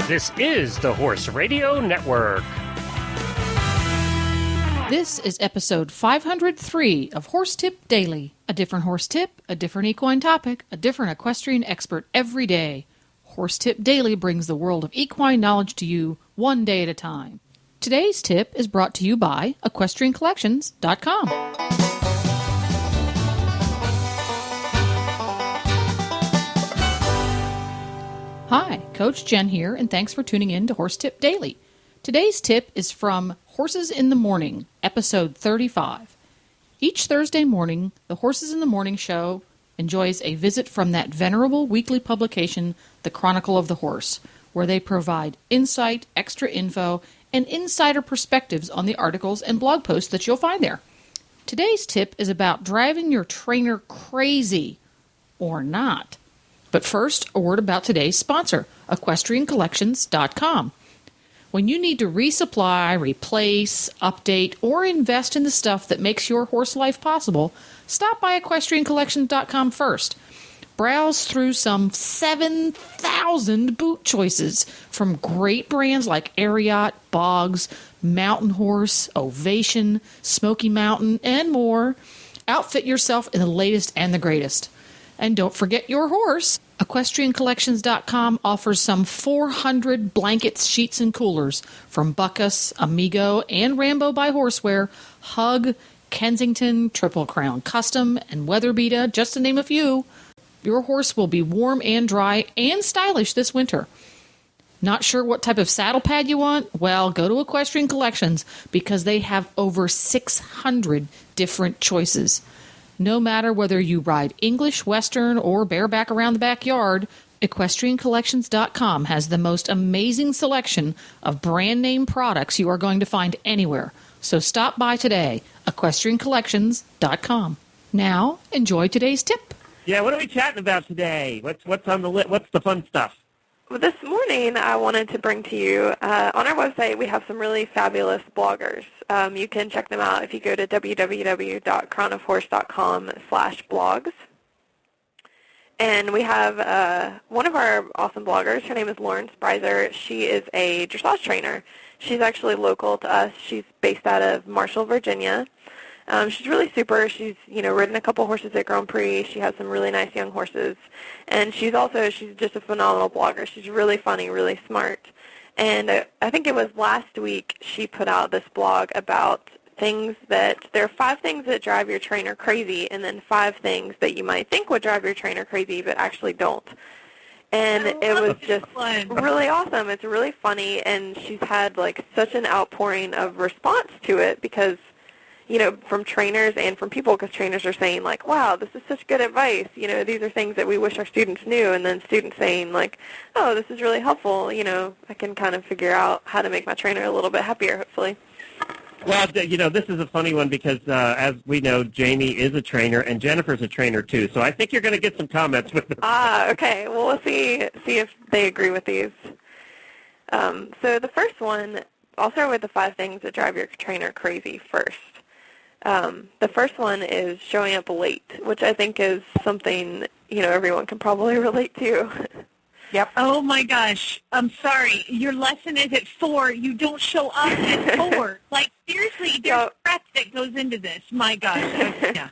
This is the Horse Radio Network. This is episode 503 of Horse Tip Daily. A different horse tip, a different equine topic, a different equestrian expert every day. Horse Tip Daily brings the world of equine knowledge to you one day at a time. Today's tip is brought to you by EquestrianCollections.com. Hi, Coach Jen here, and thanks for tuning in to Horse Tip Daily. Today's tip is from Horses in the Morning, episode 35. Each Thursday morning, the Horses in the Morning show enjoys a visit from that venerable weekly publication, the Chronicle of the Horse, where they provide insight, extra info, and insider perspectives on the articles and blog posts that you'll find there. Today's tip is about driving your trainer crazy, or not. But first, a word about today's sponsor, EquestrianCollections.com. When you need to resupply, replace, update, or invest in the stuff that makes your horse life possible, stop by EquestrianCollections.com first. Browse through some 7,000 boot choices from great brands like Ariat, Boggs, Mountain Horse, Ovation, Smoky Mountain, and more. Outfit yourself in the latest and the greatest. And don't forget your horse. EquestrianCollections.com offers some 400 blankets, sheets, and coolers from Buckus, Amigo, and Rambo by Horseware, Hug, Kensington, Triple Crown Custom, and Weatherbeta, just to name a few. Your horse will be warm and dry and stylish this winter. Not sure what type of saddle pad you want? Well, go to Equestrian Collections because they have over 600 different choices. No matter whether you ride English, Western, or bareback around the backyard, EquestrianCollections.com has the most amazing selection of brand name products you are going to find anywhere. So stop by today, EquestrianCollections.com. Now, enjoy today's tip. Yeah, what are we chatting about today? What's on the list? What's the fun stuff? Well, this morning I wanted to bring to you, on our website we have some really fabulous bloggers. You can check them out if you go to www.crownofhorse.com/blogs. And we have one of our awesome bloggers. Her name is Lauren Spryzer. She is a dressage trainer. She's actually local to us. She's based out of Marshall, Virginia. She's really super. She's, ridden a couple horses at Grand Prix. She has some really nice young horses. And she's just a phenomenal blogger. She's really funny, really smart. And I think it was last week she put out this blog about there are 5 things that drive your trainer crazy, and then 5 things that you might think would drive your trainer crazy but actually don't. And it was just really awesome. It's really funny, and she's had such an outpouring of response to it because from trainers and from people, because trainers are saying, wow, this is such good advice. These are things that we wish our students knew. And then students saying, oh, this is really helpful. I can kind of figure out how to make my trainer a little bit happier, hopefully. Well, this is a funny one because, as we know, Jamie is a trainer and Jennifer's a trainer, too. So I think you're going to get some comments with them. Okay. Well, we'll see if they agree with these. So the first one, I'll start with the 5 things that drive your trainer crazy first. The first one is showing up late, which I think is something, everyone can probably relate to. Yep. Oh, my gosh. I'm sorry. Your lesson is at 4. You don't show up at 4. Seriously, there's prep that goes into this. My gosh. Yeah.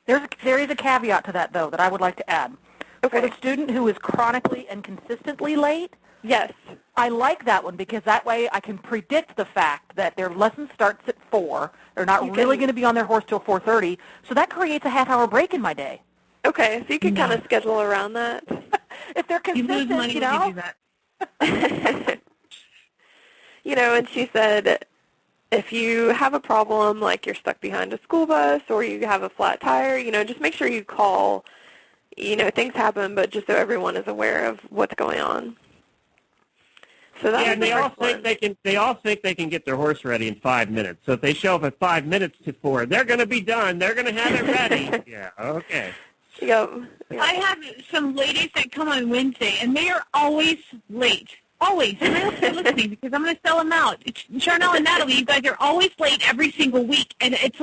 There is a caveat to that, though, that I would like to add. Okay. For the student who is chronically and consistently late, yes, I like that one because that way I can predict the fact that their lesson starts at 4. They're not really going to be on their horse till 4:30, so that creates a half-hour break in my day. Okay, so you can kind of schedule around that. If they're consistent, you lose money when you do that. And she said if you have a problem, like you're stuck behind a school bus or you have a flat tire, just make sure you call. Things happen, but just so everyone is aware of what's going on. So that's and they all think they can get their horse ready in 5 minutes. So if they show up at 5 minutes to 4, they're going to be done. They're going to have it ready. Yeah. Okay. Yep. I have some ladies that come on Wednesday, and they are always late. Always. And I hope they're listening because I'm going to sell them out. It's Charnel and Natalie, you guys are always late every single week. And it's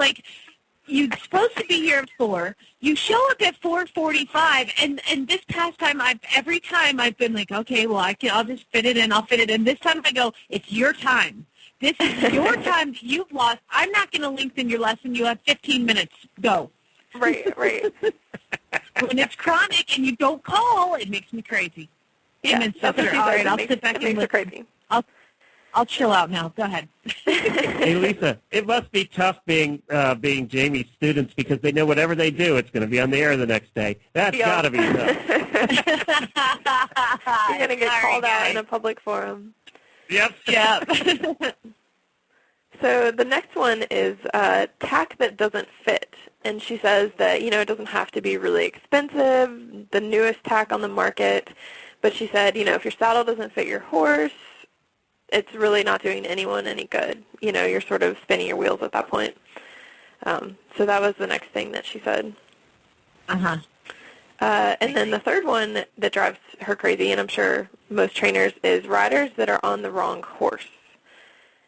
you're supposed to be here at 4. You show up at 4:45, and this past time, every time I've been like, okay, well, I'll just fit it in. I'll fit it in. This time I go, it's your time. This is your time that you've lost. I'm not going to lengthen your lesson. You have 15 minutes. Go. Right. When it's chronic and you don't call, it makes me crazy. Yeah, Amen, that's what sister. she All says. right, I'll sit back and listen. Crazy. I'll chill out now. Go ahead. Hey, Lisa, it must be tough being Jamie's students because they know whatever they do, it's going to be on the air the next day. That's got to be tough. You're going to get called out in a public forum. Yep. So the next one is tack that doesn't fit. And she says that, it doesn't have to be really expensive, the newest tack on the market. But she said, if your saddle doesn't fit your horse, it's really not doing anyone any good. You're sort of spinning your wheels at that point. So that was the next thing that she said. And then the third one that drives her crazy, and I'm sure most trainers, is riders that are on the wrong horse.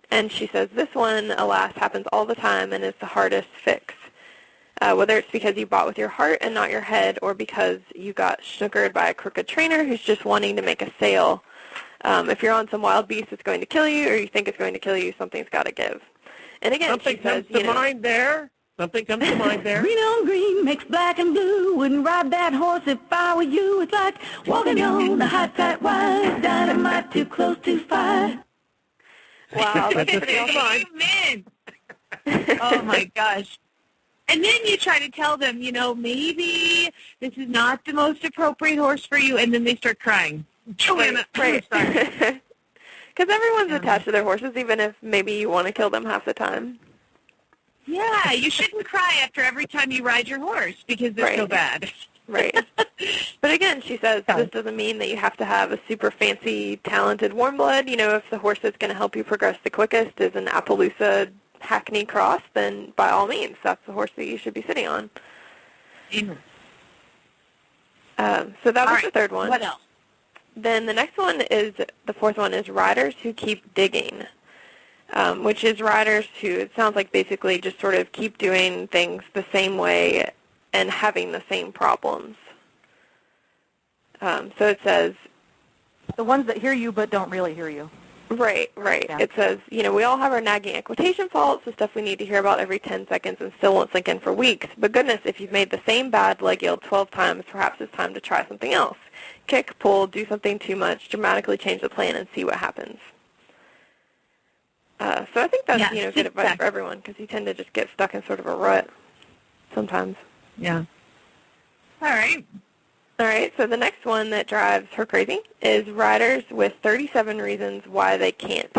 And she says this one, alas, happens all the time and is the hardest fix. Whether it's because you bought with your heart and not your head, or because you got snookered by a crooked trainer who's just wanting to make a sale. If you're on some wild beast that's going to kill you, or you think it's going to kill you, something's got to give. And again, Something she says, comes to mind there. Something comes to mind there. Green on green makes black and blue. Wouldn't ride that horse if I were you. It's like walking on the hot tight wire. Dynamite too close to fire. wow, that's pretty awesome. Amen. Oh, my gosh. And then you try to tell them, maybe this is not the most appropriate horse for you, and then they start crying. Right. Because everyone's attached to their horses, even if maybe you want to kill them half the time. Yeah, you shouldn't cry after every time you ride your horse because they're so bad. Right. But again, she says this doesn't mean that you have to have a super fancy, talented warm blood. If the horse that's going to help you progress the quickest is an Appaloosa Hackney cross, then by all means, that's the horse that you should be sitting on. So that was the third one. What else? Then the next one is, the fourth one is riders who keep digging, which is riders who, it sounds like basically just sort of keep doing things the same way and having the same problems. So it says, The ones that hear you but don't really hear you. Right. Yeah. It says, we all have our nagging equitation faults, the stuff we need to hear about every 10 seconds and still won't sink in for weeks. But goodness, if you've made the same bad leg yield 12 times, perhaps it's time to try something else. Kick, pull, do something too much, dramatically change the plan, and see what happens. So I think that's, good advice for everyone, because you tend to just get stuck in sort of a rut sometimes. Yeah. All right, so the next one that drives her crazy is riders with 37 reasons why they can't.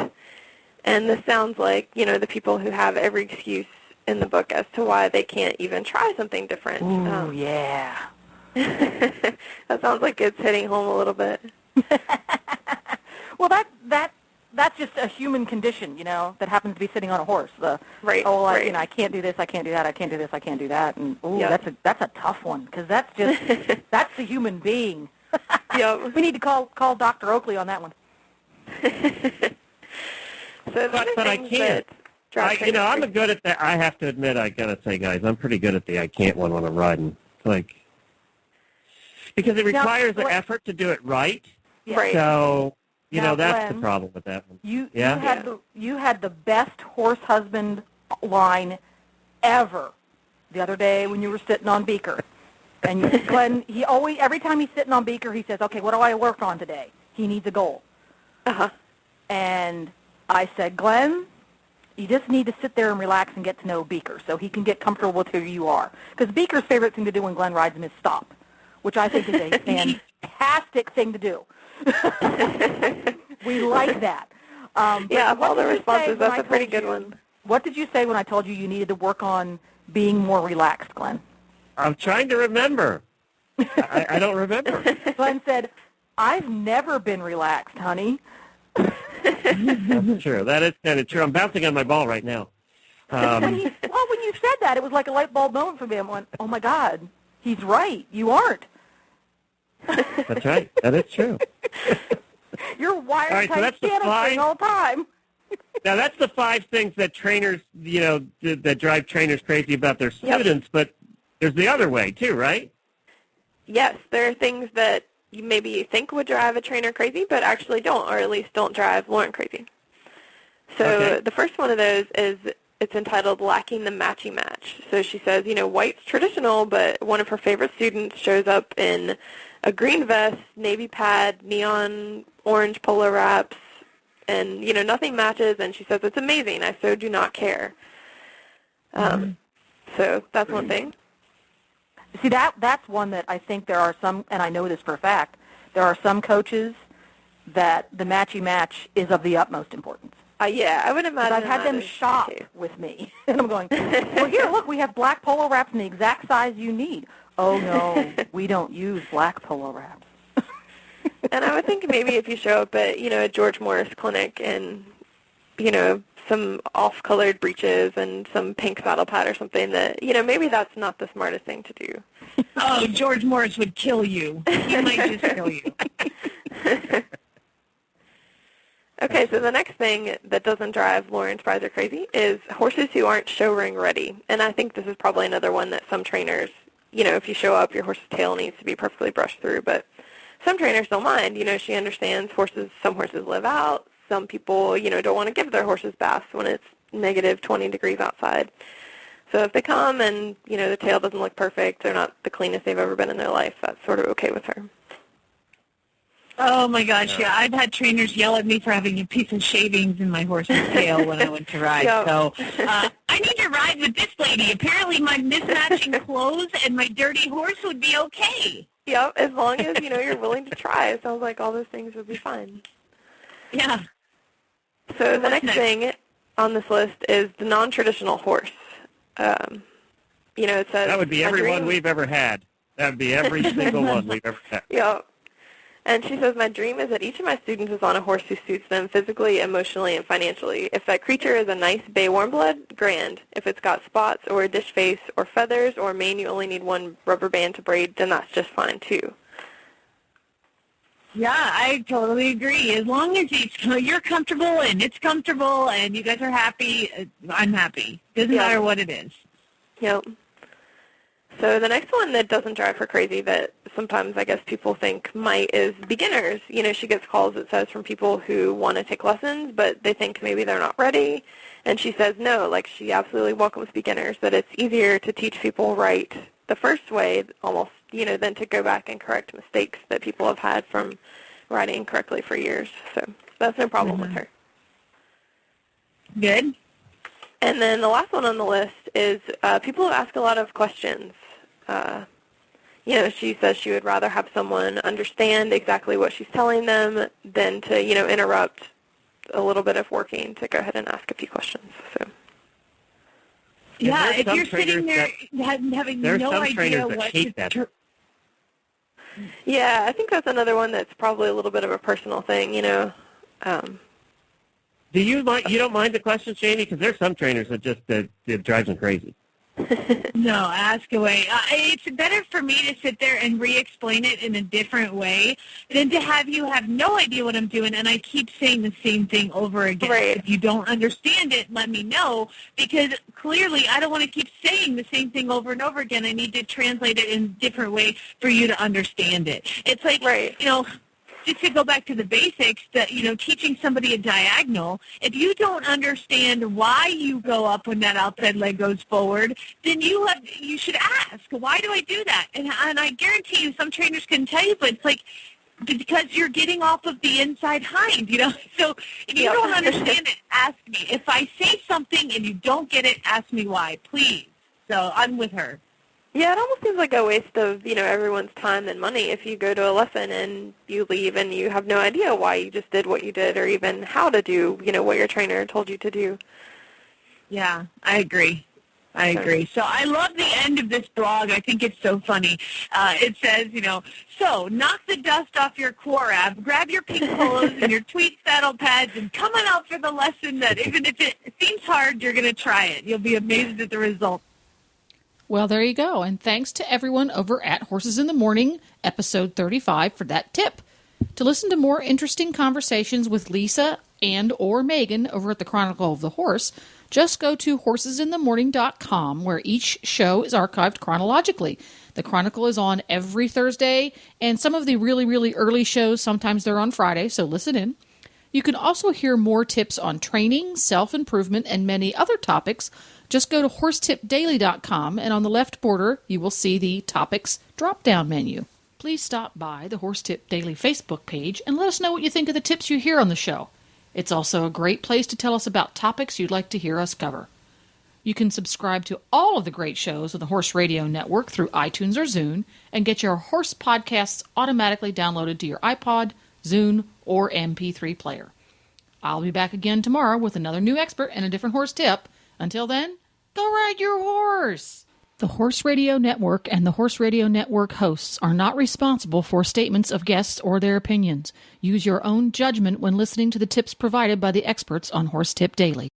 And this sounds like, the people who have every excuse in the book as to why they can't even try something different. Ooh, yeah. That sounds like it's hitting home a little bit. Well, that's just a human condition, that happens to be sitting on a horse. Right. I can't do this, I can't do that, I can't do this, I can't do that. And that's a tough one, because that's just that's the human being. Yep. We need to call Dr. Oakley on that one. But I can't. I'm good at that. I have to admit, I gotta say, guys, I'm pretty good at the I can't one when I'm riding. Because it requires the effort to do it right. Yeah. Right. So, Now, that's Glenn, the problem with that one. You had the best horse husband line ever the other day when you were sitting on Beaker. And Glenn, every time he's sitting on Beaker, he says, okay, what do I work on today? He needs a goal. Uh-huh. And I said, Glenn, you just need to sit there and relax and get to know Beaker so he can get comfortable with who you are. Because Beaker's favorite thing to do when Glenn rides him is stop, which I think is a fantastic thing to do. We like that. Of all the responses, that's a pretty good one. What did you say when I told you needed to work on being more relaxed, Glenn? I'm trying to remember. I don't remember. Glenn said, I've never been relaxed, honey. That's true. That is kind of true. I'm bouncing on my ball right now. When you said that, it was like a light bulb moment for me. I went, oh, my God, he's right. You aren't. That's right. That is true. You're wired All right, so tight that's the piano slide. string all the time. Now, that's the 5 things that trainers, that drive trainers crazy about their students, but there's the other way, too, right? Yes, there are things that you maybe think would drive a trainer crazy, but actually don't, or at least don't drive Lauren crazy. So the first one of those is it's entitled Lacking the Matchy Match. So she says, white's traditional, but one of her favorite students shows up in a green vest, navy pad, neon orange polo wraps, and, nothing matches, and she says, it's amazing. I so do not care. So that's one thing. See, that's one that I think there are some, and I know this for a fact, there are some coaches that the matchy match is of the utmost importance. Yeah, I would imagine I've had them shop with me, and I'm going, well, here, look, we have black polo wraps in the exact size you need. Oh, no, we don't use black polo wraps. And I would think maybe if you show up at, a George Morris clinic and, some off-colored breeches and some pink saddle pad or something that, maybe that's not the smartest thing to do. Oh, George Morris would kill you. He might just kill you. Okay, so the next thing that doesn't drive Lauren Spryzer crazy is horses who aren't show ring ready. And I think this is probably another one that some trainers, if you show up, your horse's tail needs to be perfectly brushed through. But some trainers don't mind. She understands some horses live out. Some people, don't want to give their horses baths when it's negative 20 degrees outside. So if they come and, the tail doesn't look perfect, they're not the cleanest they've ever been in their life, that's sort of okay with her. Oh, my gosh, yeah. I've had trainers yell at me for having a piece of shavings in my horse's tail when I went to ride. Yep. So I need to ride with this lady. Apparently my mismatching clothes and my dirty horse would be okay. Yep, as long as, you're willing to try. It sounds like all those things would be fine. Yeah. So the next thing on this list is the non-traditional horse. It says... That would be every one we've ever had. That would be every single one we've ever had. Yep. And she says, my dream is that each of my students is on a horse who suits them physically, emotionally, and financially. If that creature is a nice bay warmblood, grand. If it's got spots or a dish face or feathers or mane you only need one rubber band to braid, then that's just fine, too. Yeah, I totally agree. As long as you're comfortable and it's comfortable and you guys are happy, I'm happy. Doesn't matter what it is. Yep. So the next one that doesn't drive her crazy that sometimes I guess people think might is beginners. She gets calls, it says, from people who want to take lessons, but they think maybe they're not ready. And she says no, she absolutely welcomes beginners, that it's easier to teach people right the first way almost, than to go back and correct mistakes that people have had from riding incorrectly for years. So that's no problem with her. Good. And then the last one on the list is people who ask a lot of questions. She says she would rather have someone understand exactly what she's telling them than to, interrupt a little bit of working to go ahead and ask a few questions. So. Yeah, if you're sitting there having no idea what to... Yeah, I think that's another one that's probably a little bit of a personal thing, Do you mind? You don't mind the questions, Janie? Because there's some trainers that just it drives them crazy. No, ask away. It's better for me to sit there and re-explain it in a different way than to have you have no idea what I'm doing and I keep saying the same thing over again. Right. If you don't understand it, let me know, because clearly I don't want to keep saying the same thing over and over again. I need to translate it in a different way for you to understand it. It's like, just to go back to the basics, that teaching somebody a diagonal, if you don't understand why you go up when that outside leg goes forward, then you should ask, why do I do that? And I guarantee you some trainers can tell you, but it's like, because you're getting off of the inside hind, So if you don't understand it, ask me. If I say something and you don't get it, ask me why, please. So I'm with her. Yeah, it almost seems like a waste of, everyone's time and money if you go to a lesson and you leave and you have no idea why you just did what you did or even how to do, what your trainer told you to do. Yeah, I agree. So I love the end of this blog. I think it's so funny. It says, so knock the dust off your core app, grab your pink polos and your tweed saddle pads, and come on out for the lesson that even if it seems hard, you're going to try it. You'll be amazed at the results. Well, there you go. And thanks to everyone over at Horses in the Morning, episode 35, for that tip. To listen to more interesting conversations with Lisa and or Megan over at the Chronicle of the Horse, just go to horsesinthemorning.com, where each show is archived chronologically. The Chronicle is on every Thursday, and some of the really, really early shows, sometimes they're on Friday, so listen in. You can also hear more tips on training, self-improvement, and many other topics. Just go to horsetipdaily.com, and on the left border, you will see the Topics drop-down menu. Please stop by the Horse Tip Daily Facebook page and let us know what you think of the tips you hear on the show. It's also a great place to tell us about topics you'd like to hear us cover. You can subscribe to all of the great shows on the Horse Radio Network through iTunes or Zune and get your horse podcasts automatically downloaded to your iPod, Zune, or MP3 player. I'll be back again tomorrow with another new expert and a different horse tip. Until then, go ride your horse! The Horse Radio Network and the Horse Radio Network hosts are not responsible for statements of guests or their opinions. Use your own judgment when listening to the tips provided by the experts on Horse Tip Daily.